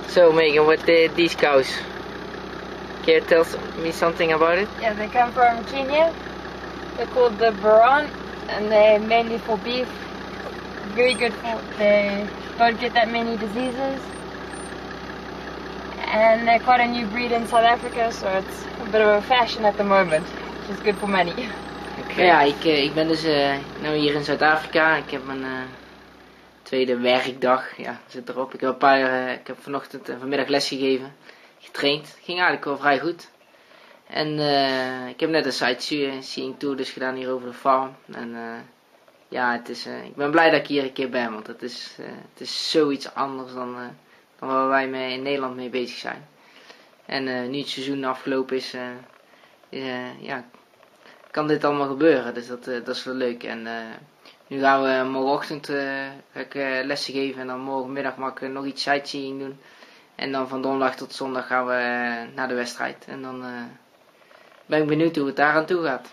So Megan, what these cows? Can you tell me something about it? Yeah, they come from Kenya. They're called the Boran, and they're mainly for beef. Very good for, they don't get that many diseases. And they're quite a new breed in South Africa, so it's a bit of a fashion at the moment, which is good for money. Okay. Ja, ik ben dus nu hier in Zuid-Afrika. Ik heb mijn tweede werkdag, ja, zit erop. Ik heb ik heb vanochtend en vanmiddag les gegeven, getraind. Ging eigenlijk wel vrij goed. En ik heb net een sightseeing tour dus gedaan hier over de farm. En ja, ik ben blij dat ik hier een keer ben, want het is zoiets anders dan waar wij in Nederland mee bezig zijn. En nu het seizoen afgelopen is, ja, kan dit allemaal gebeuren, dus dat is wel leuk. En nu gaan we morgenochtend ga ik lessen geven en dan morgenmiddag mag ik nog iets sightseeing doen. En dan van donderdag tot zondag gaan we naar de wedstrijd. En dan ben ik benieuwd hoe het daar aan toe gaat.